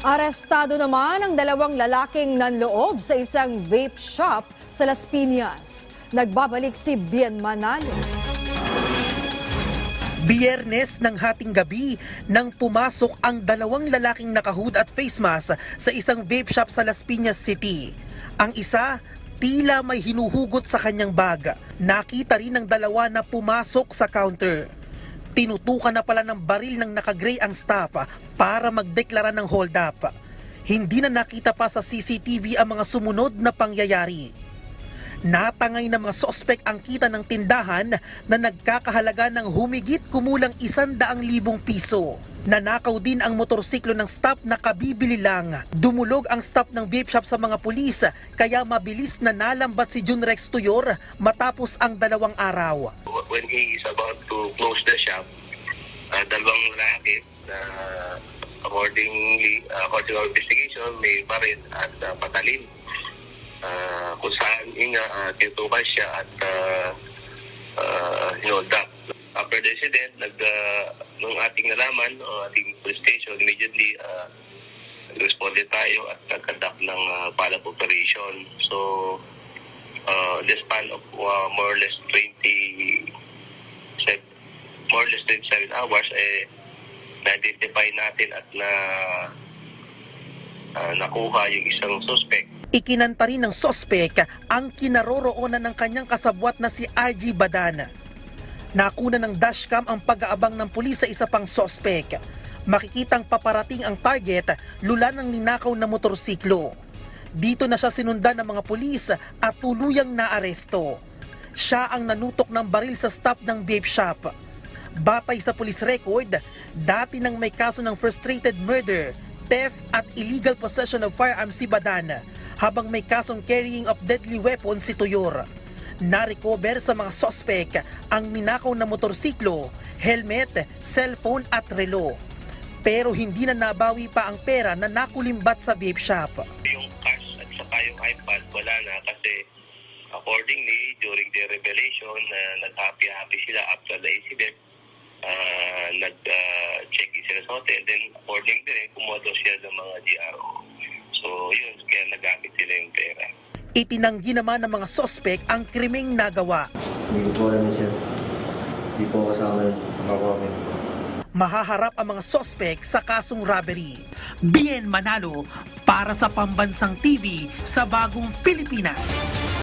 Arestado naman ang dalawang lalaking nanloob sa isang vape shop sa Las Piñas. Nagbabalik si Bien Manalo. Biyernes ng hating gabi nang pumasok ang dalawang lalaking nakahood at face mask sa isang vape shop sa Las Piñas City. Ang isa, tila may hinuhugot sa kanyang bag. Nakita rin ng dalawa na pumasok sa counter. Tinutukan na pala ng baril ng naka-gray ang staff para magdeklara ng hold up. Hindi na nakita pa sa CCTV ang mga sumunod na pangyayari. Natangay ng mga sospek ang kita ng tindahan na nagkakahalaga ng humigit kumulang 100,000 piso. Nanakaw din ang motorsiklo ng staff na kabibili lang. Dumulog ang staff ng vape shop sa mga pulis kaya mabilis na nalambat si Junrex Tuyor matapos ang 2 araw. When he is about to close the shop, dalawang lalaki na according to our investigation may baril at patalim. Kung saan tinutukan siya at hinold up. After the incident, nung ating nalaman, ating police station, immediately responded tayo at nag-conduct ng follow-up operation. So, the span of more or less 27 hours, na-identify natin at nakuha yung isang suspect. Ikinanta rin ng sospek ang kinaroroonan ng kanyang kasabwat na si RG Badan. Nakuna ng dashcam ang pag-aabang ng pulis sa isa pang sospek. Makikitang paparating ang target, lula ng ninakaw na motorsiklo. Dito na siya sinundan ng mga pulis at tuluyang naaresto. Siya ang nanutok ng baril sa staff ng vape shop. Batay sa police record, dati nang may kaso ng frustrated murder, theft at illegal possession of firearms si Badan, habang may kasong carrying of deadly weapons si Tuyor. Na-recover sa mga sospek ang ninakaw na motorsiklo, helmet, cellphone at relo. Pero hindi na nabawi pa ang pera na nakulimbat sa vape shop. Yung cash at saka yung iPad wala na kasi accordingly during the revelation nag-happy sila after the incident. Nag-check-in sila sa hotel, then according din kumodo siya ng mga GRO. So yun, kaya nagamit sila yung pera. Itinanggi naman ng mga sospek ang krimeng nagawa. Hindi ko po alam siya. Hindi po kasama yun. Mahaharap ang mga sospek sa kasong robbery. Bien Manalo para sa Pambansang TV sa Bagong Pilipinas.